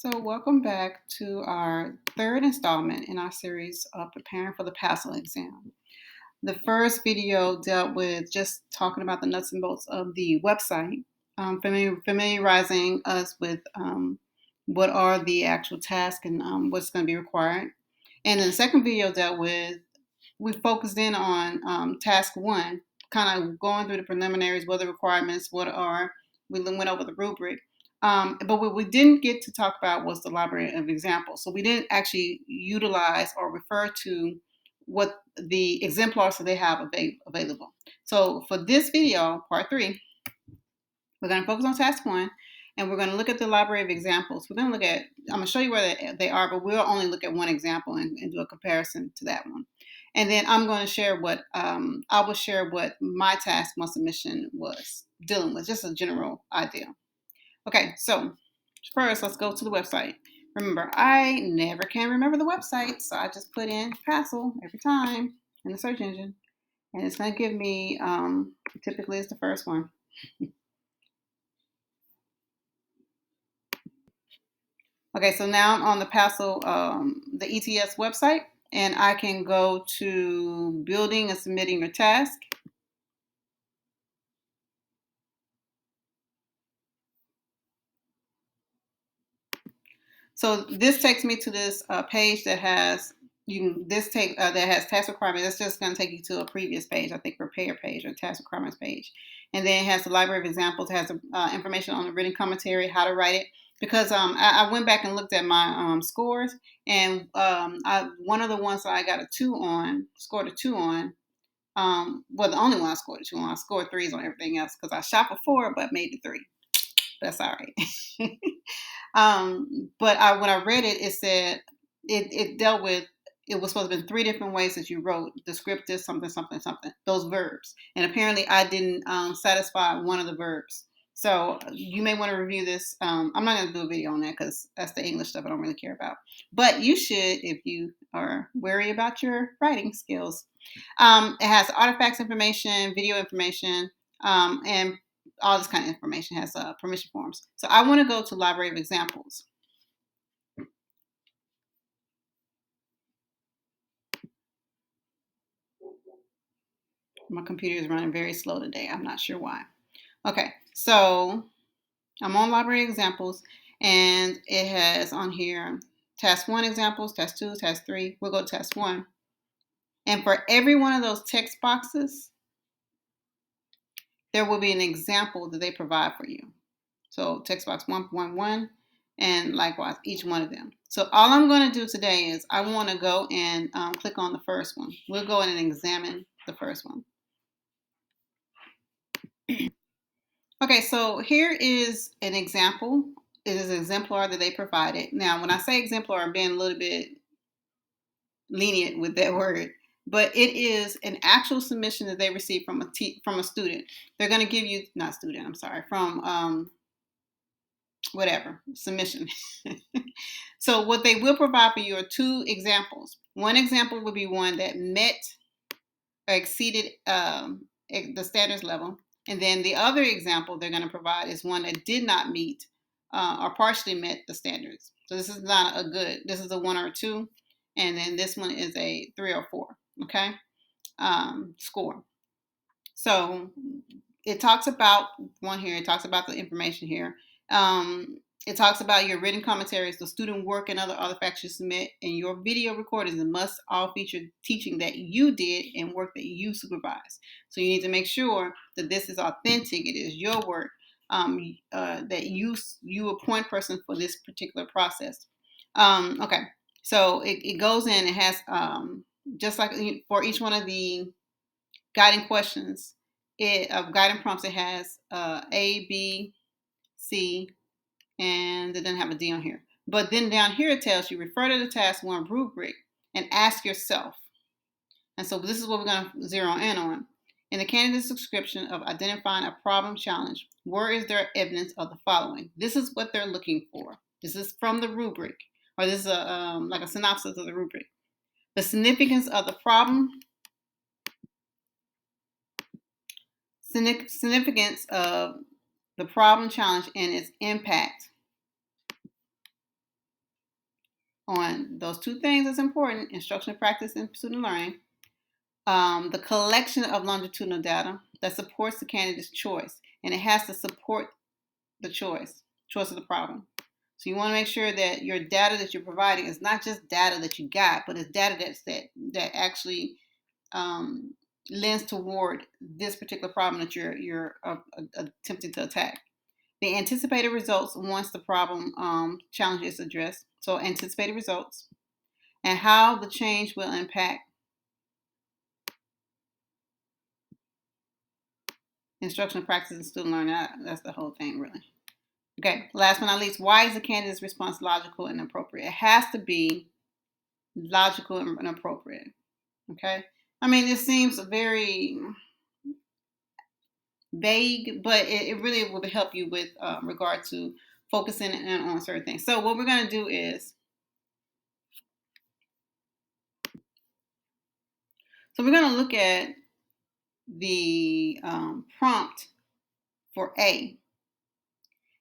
So welcome back to our third installment in our series of preparing for the PASL exam. The first video dealt with just talking about the nuts and bolts of the website, familiarizing us with what are the actual tasks and what's going to be required. And then the second video dealt with, we focused in on task one, kind of going through the preliminaries, what are the requirements, we went over the rubric. But what we didn't get to talk about was the library of examples. So we didn't actually utilize or refer to what the exemplars that they have available. So for this video, part 3, we're going to focus on task 1, and we're going to look at the library of examples. We're going to look at, I'm going to show you where they are, but we'll only look at one example and do a comparison to that one. And then I'm going to share I will share what my task 1 submission was dealing with, just a general idea. Okay, so first, let's go to the website. Remember, I never can remember the website, so I just put in PASL every time in the search engine, and it's going to give me, typically it's the first one. Okay, so now I'm on the PASL, the ETS website, and I can go to building and submitting your task. So this takes me to this page that has that has task requirements. That's just going to take you to a previous page, I think prepare page or task requirements page, and then it has the library of examples, has information on the written commentary, how to write it. Because I went back and looked at my scores, and one of the ones that I got scored a 2 on. Well, the only one I scored a 2 on. I scored 3s on everything else because I shot for 4, but maybe 3. That's all right. But when I read it, it said it dealt with, it was supposed to be 3 different ways that you wrote descriptive something something something, those verbs, and apparently I didn't satisfy one of the verbs. So you may want to review this. I'm not going to do a video on that because that's the English stuff I don't really care about. But you should if you are wary about your writing skills. It has artifacts information, video information, and all this kind of information, has permission forms. So I want to go to library of examples. My computer is running very slow today. I'm not sure why. Okay, so I'm on library examples, and it has on here task 1 examples, task 2, task 3. We'll go to task 1. And for every one of those text boxes, there will be an example that they provide for you. So text box 1.1, and likewise each one of them. So all I'm going to do today is I want to go and click on the first one. We'll go in and examine the first one. Okay, so here is an example. It is an exemplar that they provided. Now, when I say exemplar, I'm being a little bit lenient with that word, but it is an actual submission that they received from a student. They're going to give you, not student, I'm sorry, from whatever, submission. So what they will provide for you are 2 examples. One example would be one that met or exceeded the standards level. And then the other example they're going to provide is one that did not meet or partially met the standards. So this is not a good, this is a 1 or 2. And then this one is a 3 or 4, okay, score. So it talks about one here. It talks about the information here. It talks about your written commentaries, the student work, and other artifacts you submit, and your video recordings must all feature teaching that you did and work that you supervised. So you need to make sure that this is authentic. It is your work, that you appoint person for this particular process. Okay, so it goes in. It has just like for each one of the guiding questions, guiding prompts, it has A, B, C, and it doesn't have a D on here. But then down here it tells you refer to the task 1 rubric and ask yourself. And so this is what we're going to zero in on. In the candidate's description of identifying a problem challenge, where is there evidence of the following? This is what they're looking for. This is from the rubric, or this is like a synopsis of the rubric. The significance of the problem, significance of the problem challenge and its impact on those two things that's important: instructional practice and student learning. The collection of longitudinal data that supports the candidate's choice, and it has to support the choice of the problem. So you want to make sure that your data that you're providing is not just data that you got, but it's data that actually lends toward this particular problem that you're attempting to attack. The anticipated results once the problem challenge is addressed. So anticipated results and how the change will impact instructional practice and student learning. That's the whole thing, really. Okay, last but not least, why is the candidate's response logical and appropriate? It has to be logical and appropriate. Okay, I mean, it seems very vague, but it really will help you with regard to focusing on certain things. So what we're going to do is, so we're going to look at the prompt for A,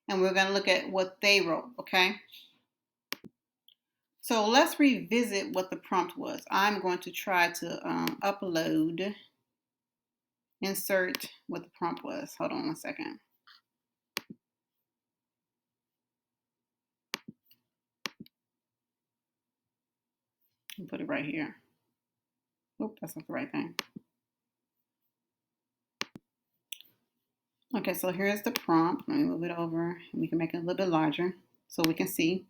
and we're going to look at what they wrote, okay? So let's revisit what the prompt was. I'm going to try to upload, insert what the prompt was. Hold on one second. I'll put it right here. Oop, that's not the right thing. Okay, so here's the prompt. Let me move it over and we can make it a little bit larger so we can see.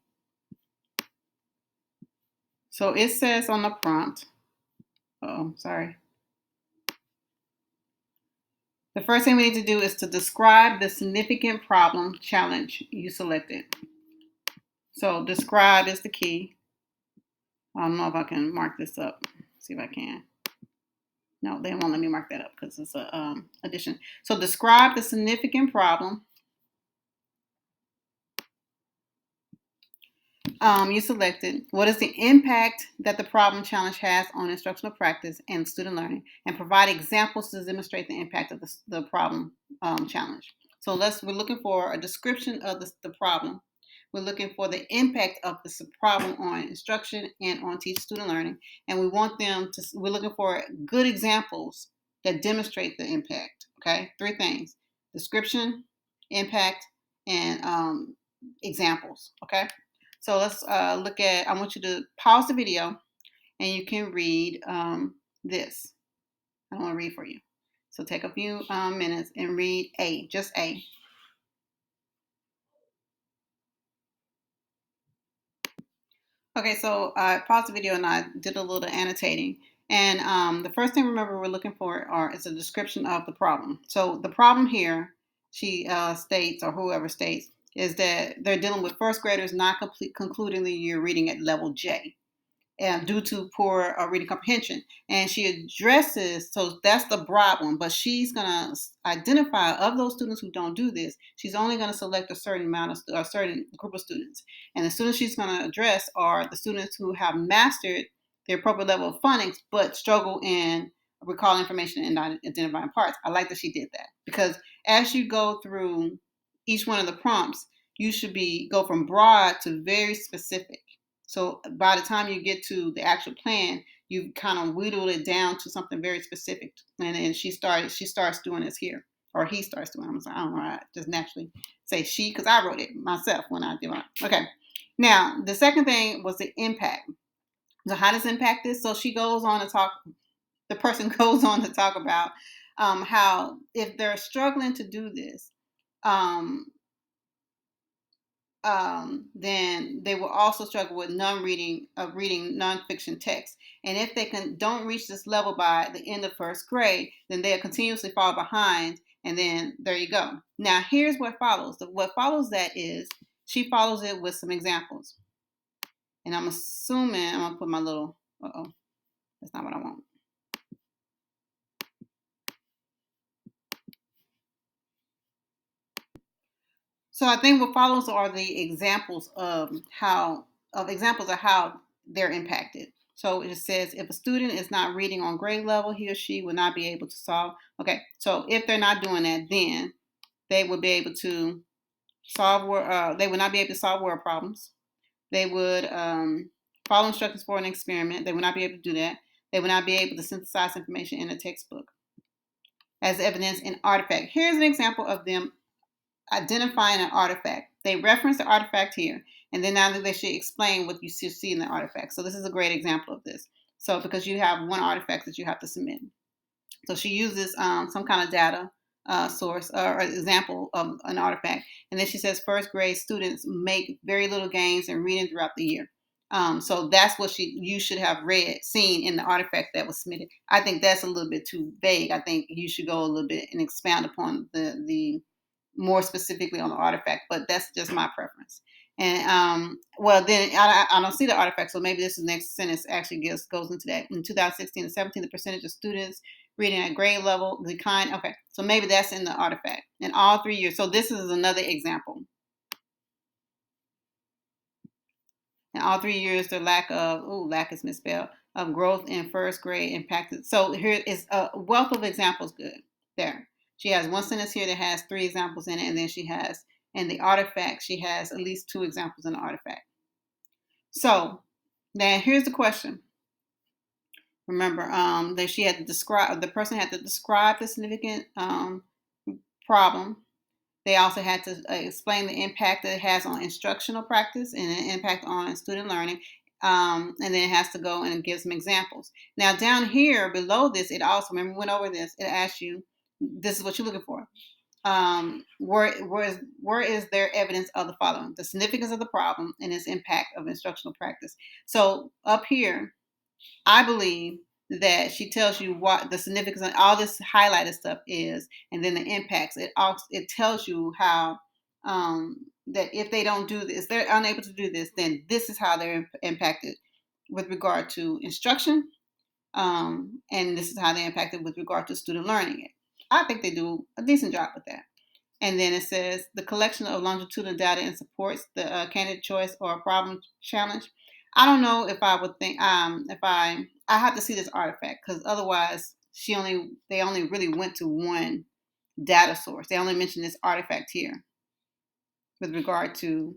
So it says on the prompt, sorry. The first thing we need to do is to describe the significant problem challenge you selected. So describe is the key. I don't know if I can mark this up. See if I can. No, they won't let me mark that up because it's a addition. So describe the significant problem you selected. What is the impact that the problem challenge has on instructional practice and student learning, and provide examples to demonstrate the impact of the problem challenge. So we're looking for a description of the problem. We're looking for the impact of this problem on instruction and on student learning, and we're looking for good examples that demonstrate the impact. Okay, 3 things: description, impact, and examples. Okay. So let's look at, I want you to pause the video and you can read this. I want to read for you. So take a few minutes and read A, just A. Okay, so I paused the video and I did a little annotating. And the first thing, remember, we're looking for is a description of the problem. So the problem here, she states, or whoever states, is that they're dealing with first graders not concluding the year reading at level J. Due to poor reading comprehension. And she addresses, so that's the problem, but she's going to identify of those students who don't do this, she's only going to select a certain amount of a certain group of students. And the students she's going to address are the students who have mastered the appropriate level of phonics, but struggle in recalling information and not identifying parts. I like that she did that, because as you go through each one of the prompts, you should go from broad to very specific. So by the time you get to the actual plan, you kind of whittled it down to something very specific. And then she starts doing this here, or he starts doing it. I don't know, I just naturally say she, because I wrote it myself when I did it. Okay. Now, the second thing was the impact. So how does impact this? So she goes on to talk, the person goes on to talk about how if they're struggling to do this, then they will also struggle with reading nonfiction text. And if they don't reach this level by the end of first grade, then they'll continuously fall behind. And then there you go. Now, here's what follows. What follows that is she follows it with some examples. And I'm assuming I'm going to put my little, that's not what I want. So I think what follows are the examples of how they're impacted. So it says if a student is not reading on grade level, he or she will not be able to solve. Okay, so if they're not doing that, then they would be able to solve. They would not be able to solve word problems. They would follow instructions for an experiment. They will not be able to do that. They will not be able to synthesize information in a textbook as evidence in artifact. Here's an example of them identifying an artifact. They reference the artifact here, and then now they should explain what you should see in the artifact. So this is a great example of this. So because you have one artifact that you have to submit. So she uses some kind of data source or example of an artifact. And then she says first grade students make very little gains in reading throughout the year. So that's what you should have seen in the artifact that was submitted. I think that's a little bit too vague. I think you should go a little bit and expound upon the more specifically on the artifact, but that's just my preference. And well, then I don't see the artifact, so maybe this is next sentence actually goes into that. In 2016 and 17, the percentage of students reading at grade level declined. Okay, so maybe that's in the artifact in all 3 years. So this is another example. In all 3 years, the lack is misspelled, of growth in first grade impacted. So here is a wealth of examples. Good there. She has one sentence here that has 3 examples in it, and then she has in the artifact she has at least 2 examples in the artifact. So now here's the question. Remember that she had to describe, the person had to describe the significant problem. They also had to explain the impact that it has on instructional practice and an impact on student learning. And then it has to go and give some examples. Now down here below this, it also, remember we went over this, it asks you, this is what you're looking for. Where is there evidence of the following? The significance of the problem and its impact of instructional practice. So up here, I believe that she tells you what the significance of all this highlighted stuff is, and then the impacts. It tells you how that if they don't do this, they're unable to do this, then this is how they're impacted with regard to instruction, and this is how they're impacted with regard to student learning. I think they do a decent job with that. And then it says the collection of longitudinal data and supports the candidate choice or problem challenge. I don't know if I would think if I have to see this artifact, because otherwise they only really went to one data source. They only mentioned this artifact here with regard to,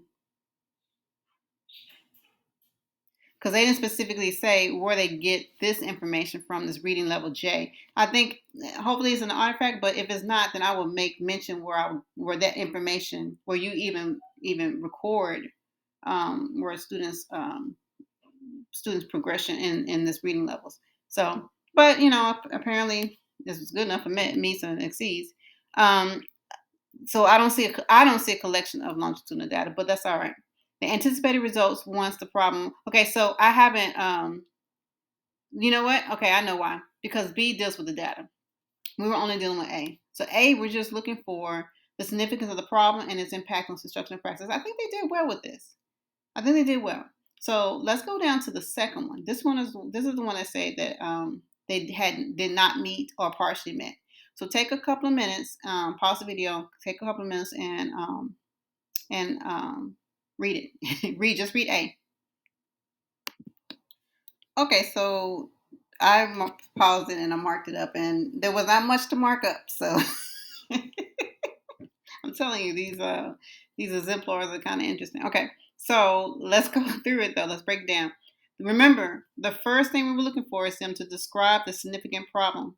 because they didn't specifically say where they get this information from, this reading level J. I think hopefully it's an artifact, but if it's not, then I will make mention where that information, where you even record where students progression in this reading levels. So, but apparently this was good enough for meets and exceeds. So I don't see a collection of longitudinal data, but that's all right. The anticipated results once the problem. Okay, so I haven't. You know what? Okay, I know why. Because B deals with the data. We were only dealing with A. So A, we're just looking for the significance of the problem and its impact on instructional practice. I think they did well with this. I think they did well. So let's go down to the second one. This is the one that said that they did not meet or partially met. So take a couple of minutes, pause the video, take a couple of minutes, and read it. Just read A. Okay, so I paused it and I marked it up, and there was not much to mark up. So I'm telling you, these exemplars are kind of interesting. Okay, so let's go through it though. Let's break it down. Remember, the first thing we were looking for is them to describe the significant problem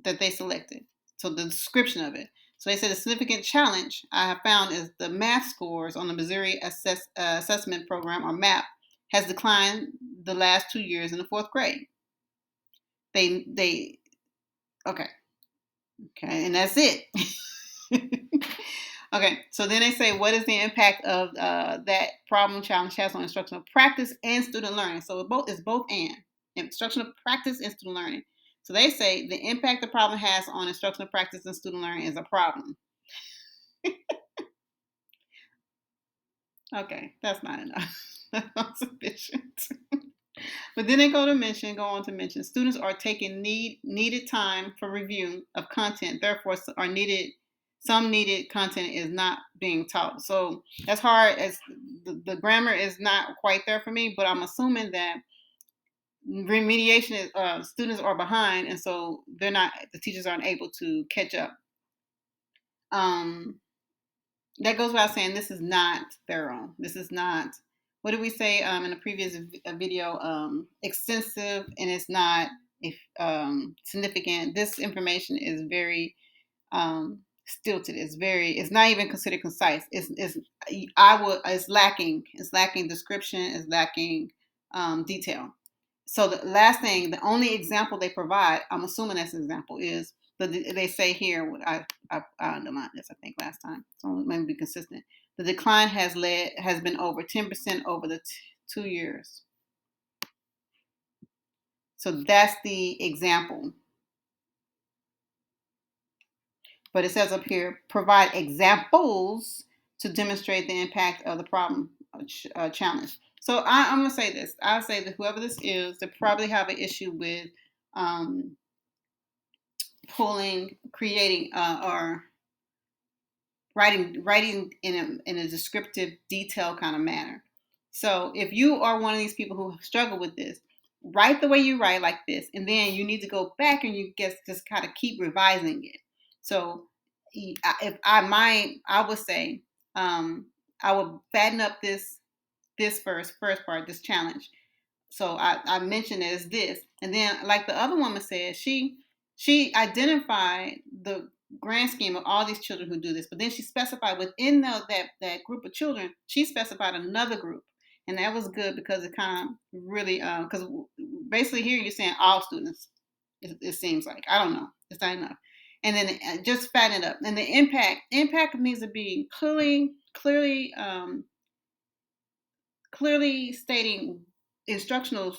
that they selected. So the description of it. So they said a significant challenge I have found is the math scores on the Missouri Assessment Program, or MAP, has declined the last 2 years in the 4th grade. They okay, and that's it. Okay, so then they say, what is the impact of that problem challenge has on instructional practice and student learning? So it's both and instructional practice and student learning. So they say the impact the problem has on instructional practice and student learning is a problem. Okay, that's not enough. That's not sufficient. But then they go on to mention students are taking needed time for review of content. Therefore, some needed content is not being taught. So as hard as the grammar is not quite there for me, but I'm assuming that remediation is students are behind, and so the teachers aren't able to catch up. That goes without saying, this is not thorough. This is not what did we say in a previous video? Extensive, and it's not significant. This information is very stilted. It's not even considered concise. It's lacking. It's lacking description. It's lacking detail. So the last thing, the only example they provide, I'm assuming that's an example, is they say here. What I underlined this, I think, last time, so it may be consistent. The decline has been over 10% over the 2 years. So that's the example. But it says up here, provide examples to demonstrate the impact of the problem challenge. So I'm going to say this. I'll say that whoever this is, they probably have an issue with creating, or writing in a descriptive, detailed kind of manner. So if you are one of these people who struggle with this, write the way you write like this, and then you need to go back and you just kind of keep revising it. So if I would say, I would fatten up this first part, this challenge. So I mentioned it as this, and then like the other woman said, she identified the grand scheme of all these children who do this, but then she specified within that group of children, she specified another group, and that was good because it kind of really, because basically here you're saying all students. It seems like, I don't know, it's not enough, and then just fatten it up, and the impact needs to be clearly stating instructional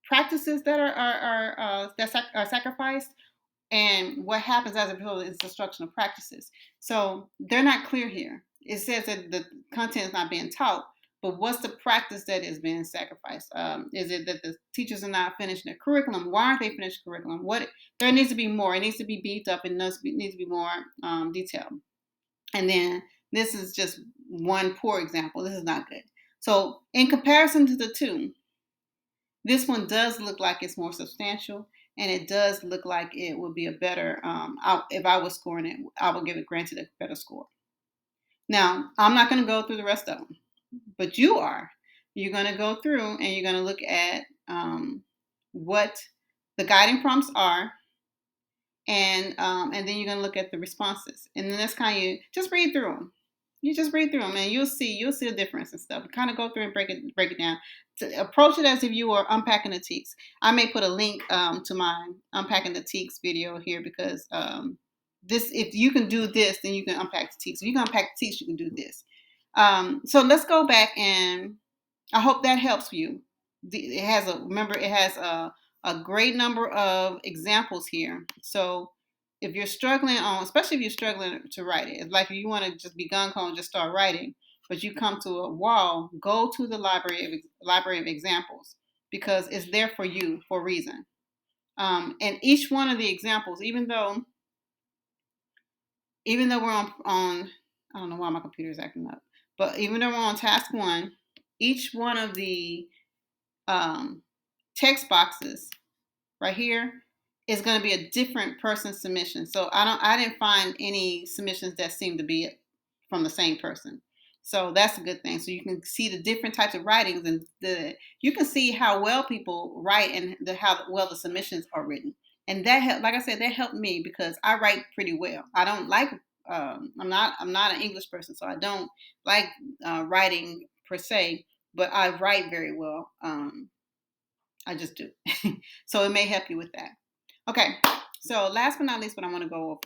practices that are sacrificed, and what happens as a result is instructional practices. So they're not clear here. It says that the content is not being taught, but what's the practice that is being sacrificed? Is it that the teachers are not finishing their curriculum? Why aren't they finishing curriculum? There needs to be more. It needs to be beefed up, and needs to be more detailed. And then this is just one poor example. This is not good. So in comparison to the two, this one does look like it's more substantial, and it does look like it would be a better, if I was scoring it, I would give it granted a better score. Now, I'm not going to go through the rest of them, but you are. You're going to go through and you're going to look at what the guiding prompts are, and then you're going to look at the responses, and then that's kind of, just read through them. You just read through them, and you'll see a difference and stuff. Kind of go through and break it down. To approach it as if you were unpacking the teaks. I may put a link to my unpacking the teaks video here, because if you can do this, then you can unpack the teaks. If you can unpack the teaks, you can do this. So let's go back, and I hope that helps you. It has a great number of examples here. So if you're struggling especially if you're struggling to write it, like if you want to just be gung-ho and just start writing, but you come to a wall, go to the library of examples, because it's there for you for a reason. And each one of the examples, even though we're on I don't know why my computer is acting up, but even though we're on task 1, each one of the text boxes right here is going to be a different person's submission. So I didn't find any submissions that seem to be from the same person. So that's a good thing. So you can see the different types of writings, and you can see how well people write, and how well the submissions are written. And that helped, like I said, that helped me, because I write pretty well. I don't like I'm not an English person, so I don't like writing per se, but I write very well. I just do. So it may help you with that. Okay, so last but not least, what I want to go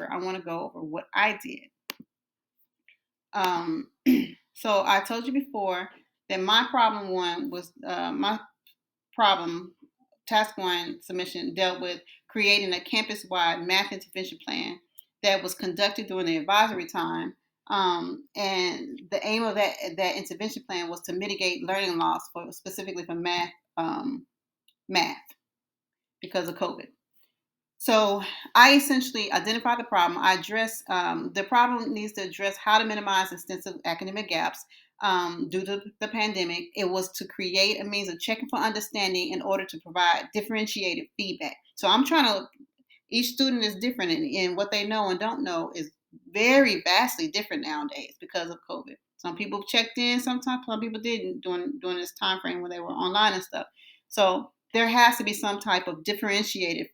over what I did. So I told you before that my problem one was task 1 submission dealt with creating a campus-wide math intervention plan that was conducted during the advisory time. And the aim of that intervention plan was to mitigate learning loss specifically for math because of COVID. So I essentially identified the problem. I addressed the problem needs to address how to minimize extensive academic gaps due to the pandemic. It was to create a means of checking for understanding in order to provide differentiated feedback. So each student is different, and what they know and don't know is very vastly different nowadays because of COVID. Some people checked in sometimes, some people didn't during this time frame when they were online and stuff. So there has to be some type of differentiated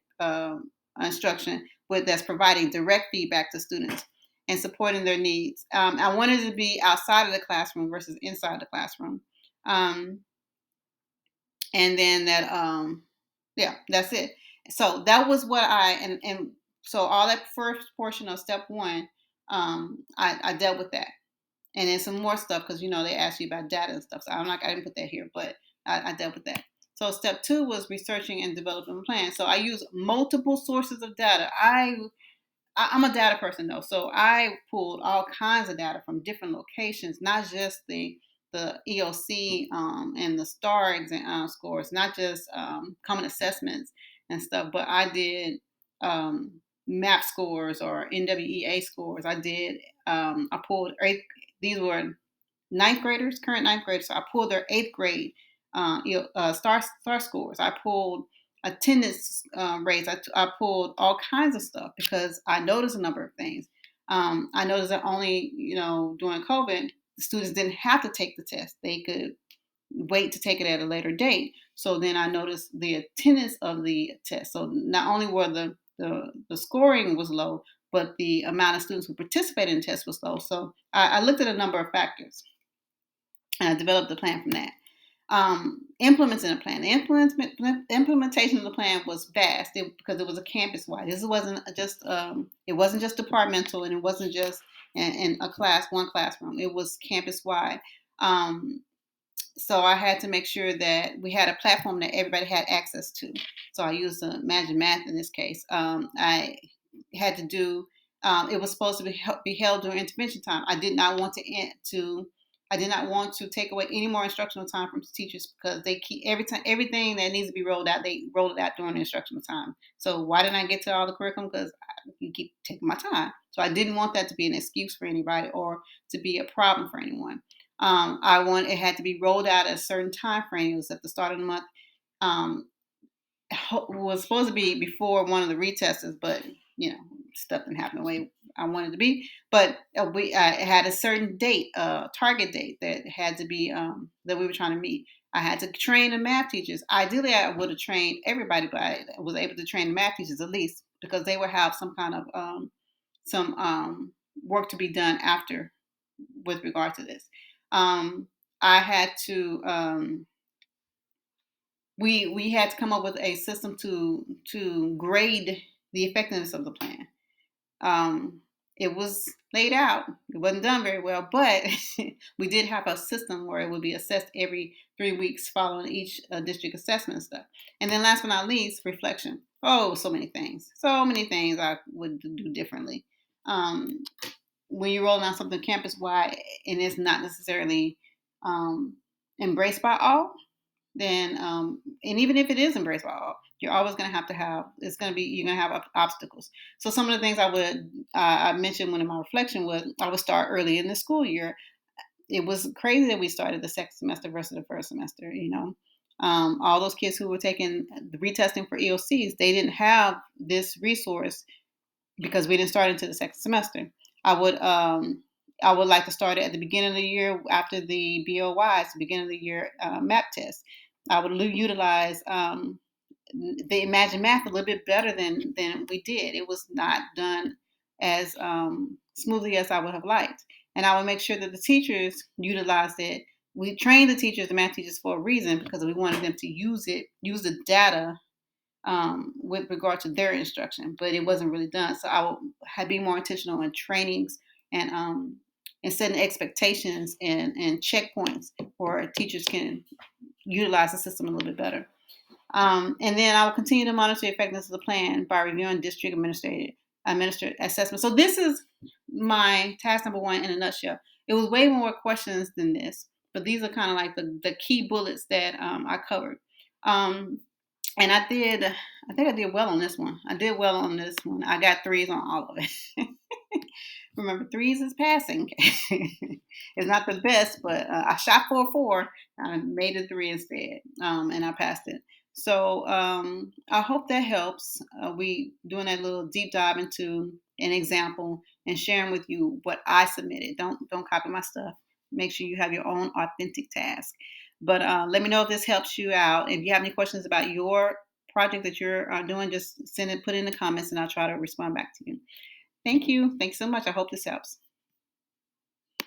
instruction that's providing direct feedback to students and supporting their needs. I wanted it to be outside of the classroom versus inside the classroom. Um, and then that yeah, that's it. So that was what and so all that first portion of step one, I dealt with that. And then some more stuff because they asked you about data and stuff. So I didn't put that here, but I dealt with that. So step two was researching and developing a plan. So I use multiple sources of data. I'm a data person though, so I pulled all kinds of data from different locations, not just the EOC and the STAR exam scores, not just common assessments and stuff, but I did MAP scores or NWEA scores. I pulled these were ninth graders, current ninth graders. So I pulled their eighth grade star scores. I pulled attendance rates. I pulled all kinds of stuff because I noticed a number of things. I noticed that only during COVID, the students didn't have to take the test; they could wait to take it at a later date. So then I noticed the attendance of the test. So not only were the scoring was low, but the amount of students who participated in the test was low. So I looked at a number of factors and I developed a plan from that. Implementing a plan. The implementation of the plan was vast because it was a campus wide. This wasn't just it wasn't just departmental, and it wasn't just in one classroom. It was campus wide. So I had to make sure that we had a platform that everybody had access to. So I used Imagine Math in this case. I had to do. It was supposed to be held during intervention time. I did not want I did not want to take away any more instructional time from teachers because they keep everything that needs to be rolled out. They roll it out during the instructional time. So why didn't I get to all the curriculum? Because you keep taking my time. So I didn't want that to be an excuse for anybody or to be a problem for anyone. It had to be rolled out at a certain time frame. It was at the start of the month. Um, was supposed to be before one of the retests, but stuff didn't happen the way I wanted it to be. But we had a certain date, target date that had to be that we were trying to meet. I had to train the math teachers. Ideally, I would have trained everybody, but I was able to train the math teachers at least because they would have some kind of some work to be done after with regard to this. I had to we had to come up with a system to grade the effectiveness of the plan. It was laid out. It wasn't done very well, but we did have a system where it would be assessed every 3 weeks following each district assessment and stuff. And then last but not least, reflection. Oh, so many things. So many things I would do differently. When you're rolling out something campus wide and it's not necessarily embraced by all, then and even if it is embraced by all, you're always going to have you're going to have obstacles. So some of the things I mentioned when in my reflection was I would start early in the school year. It was crazy that we started the second semester versus the first semester. All those kids who were taking the retesting for EOCs, they didn't have this resource because we didn't start into the second semester. I would like to start it at the beginning of the year after the BOYs, the beginning of the year MAP test. I would utilize the Imagine Math a little bit better than we did. It was not done as smoothly as I would have liked. And I would make sure that the teachers utilized it. We trained the teachers, the math teachers, for a reason because we wanted them to use the data with regard to their instruction, but it wasn't really done. So I will be more intentional in trainings and setting expectations and checkpoints where teachers can utilize the system a little bit better. And then I will continue to monitor the effectiveness of the plan by reviewing district administered assessment. So this is my task number one in a nutshell. It was way more questions than this, but these are kind of like the key bullets that I covered. And I think I did well on this one. I did well on this one. I got 3s on all of it. Remember, 3s is passing. It's not the best, but I shot for a 4. I made a 3 instead, and I passed it. So I hope that helps. We doing that little deep dive into an example and sharing with you what I submitted. Don't copy my stuff. make sure you have your own authentic task. But let me know if this helps you out. If you have any questions about your project that you're doing, just put it in the comments and I'll try to respond back to you. Thank you. Thanks so much. I hope this helps.